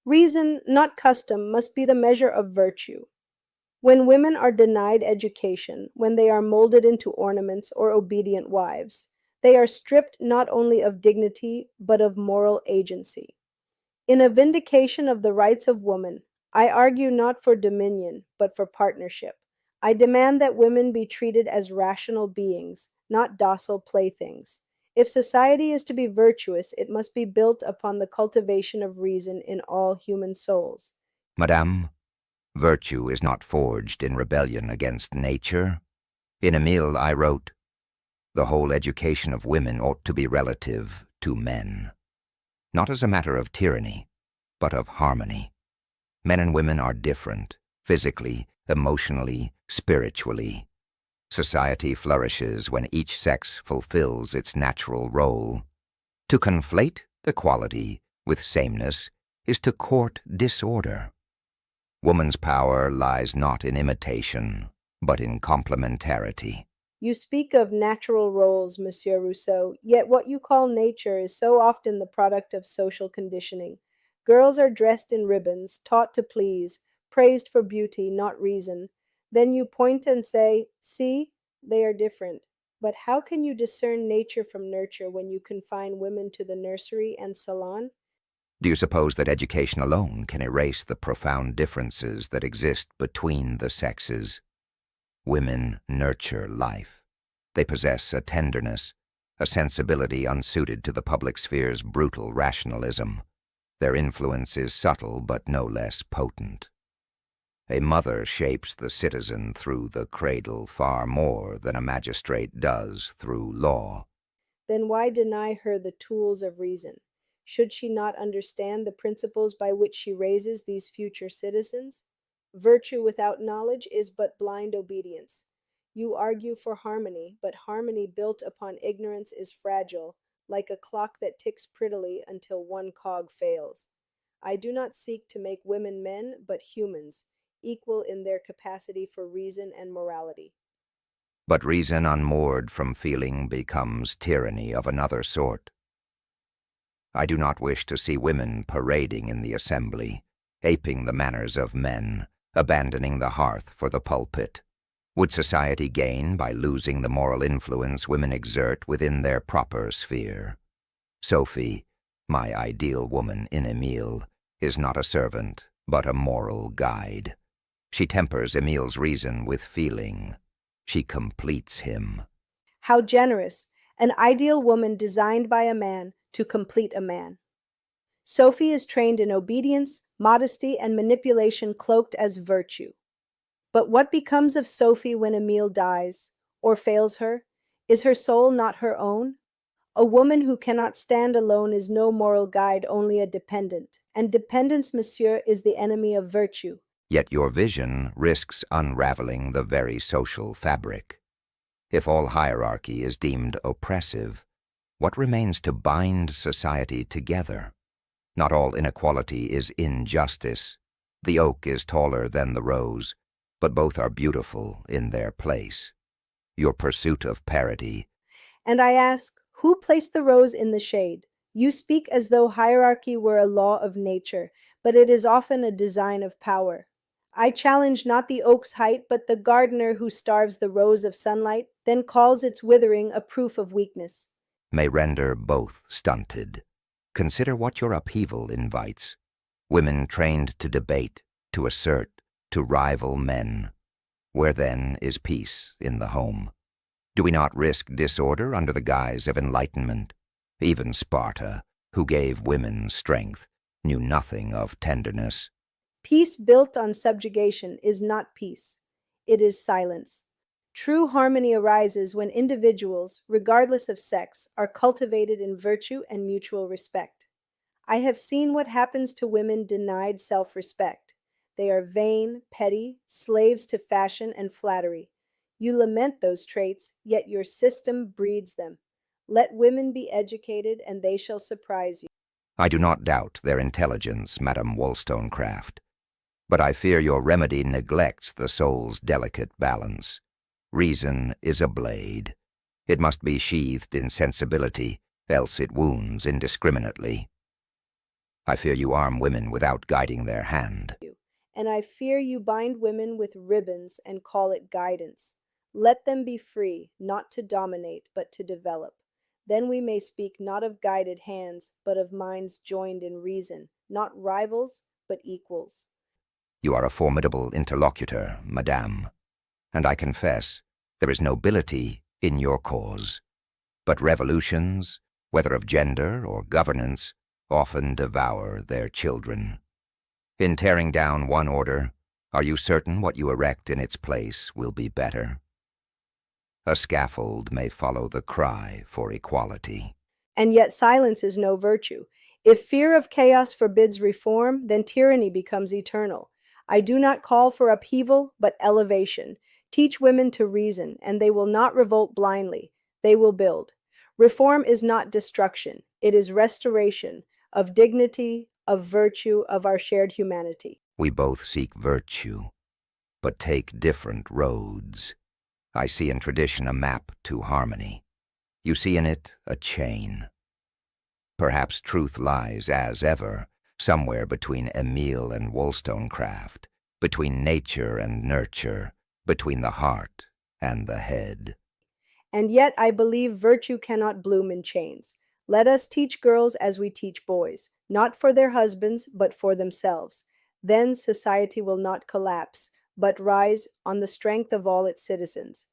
Reason, not custom, must be the measure of virtue. When women are denied education, when they are molded into ornaments or obedient wives, they are stripped not only of dignity but of moral agency. In A Vindication of the Rights of Woman, I argue not for dominion, but for partnership. I demand that women be treated as rational beings, not docile playthings. If society is to be virtuous, it must be built upon the cultivation of reason in all human souls. Madame, virtue is not forged in rebellion against nature. In Émile I wrote, "The whole education of women ought to be relative to men, not as a matter of tyranny, but of harmony. Men and women are different, physically, emotionally, spiritually. Society flourishes when each sex fulfills its natural role. To conflate equality with sameness is to court disorder. Woman's power lies not in imitation, but in complementarity." You speak of natural roles, Monsieur Rousseau, yet what you call nature is so often the product of social conditioning. Girls are dressed in ribbons, taught to please, praised for beauty, not reason. Then you point and say, "See, they are different." But how can you discern nature from nurture when you confine women to the nursery and salon? Do you suppose that education alone can erase the profound differences that exist between the sexes? Women nurture life. They possess a tenderness, a sensibility unsuited to the public sphere's brutal rationalism. Their influence is subtle but no less potent. A mother shapes the citizen through the cradle far more than a magistrate does through law. Then why deny her the tools of reason? Should she not understand the principles by which she raises these future citizens? Virtue without knowledge is but blind obedience. You argue for harmony, but harmony built upon ignorance is fragile, like a clock that ticks prettily until one cog fails. I do not seek to make women men, but humans, equal in their capacity for reason and morality. But reason unmoored from feeling becomes tyranny of another sort. I do not wish to see women parading in the assembly, aping the manners of men, abandoning the hearth for the pulpit. Would society gain by losing the moral influence women exert within their proper sphere? Sophie, my ideal woman in Émile, is not a servant, but a moral guide. She tempers Émile's reason with feeling. She completes him. How generous! An ideal woman designed by a man to complete a man. Sophie is trained in obedience, modesty, and manipulation cloaked as virtue. But what becomes of Sophie when Émile dies, or fails her? Is her soul not her own? A woman who cannot stand alone is no moral guide, only a dependent. And dependence, monsieur, is the enemy of virtue. Yet your vision risks unraveling the very social fabric. If all hierarchy is deemed oppressive, what remains to bind society together? Not all inequality is injustice. The oak is taller than the rose, but both are beautiful in their place. Your pursuit of parity. And I ask, who placed the rose in the shade? You speak as though hierarchy were a law of nature, but it is often a design of power. I challenge not the oak's height, but the gardener who starves the rose of sunlight, then calls its withering a proof of weakness. May render both stunted. Consider what your upheaval invites. Women trained to debate, to assert, to rival men. Where then is peace in the home? Do we not risk disorder under the guise of enlightenment? Even Sparta, who gave women strength, knew nothing of tenderness. Peace built on subjugation is not peace. It is silence. True harmony arises when individuals, regardless of sex, are cultivated in virtue and mutual respect. I have seen what happens to women denied self-respect. They are vain, petty, slaves to fashion and flattery. You lament those traits, yet your system breeds them. Let women be educated, and they shall surprise you. I do not doubt their intelligence, Madame Wollstonecraft, but I fear your remedy neglects the soul's delicate balance. Reason is a blade. It must be sheathed in sensibility, else it wounds indiscriminately. I fear you arm women without guiding their hand. And I fear you bind women with ribbons and call it guidance. Let them be free, not to dominate, but to develop. Then we may speak not of guided hands, but of minds joined in reason, not rivals, but equals. You are a formidable interlocutor, madame, and I confess there is nobility in your cause. But revolutions, whether of gender or governance, often devour their children. In tearing down one order, are you certain what you erect in its place will be better? A scaffold may follow the cry for equality. And yet silence is no virtue. If fear of chaos forbids reform, then tyranny becomes eternal. I do not call for upheaval, but elevation. Teach women to reason, and they will not revolt blindly. They will build. Reform is not destruction. It is restoration of dignity, of virtue, of our shared humanity. We both seek virtue, but take different roads. I see in tradition a map to harmony. You see in it a chain. Perhaps truth lies, as ever, somewhere between Émile and Wollstonecraft, between nature and nurture, between the heart and the head. And yet I believe virtue cannot bloom in chains. Let us teach girls as we teach boys, not for their husbands, but for themselves. Then society will not collapse, but rise on the strength of all its citizens.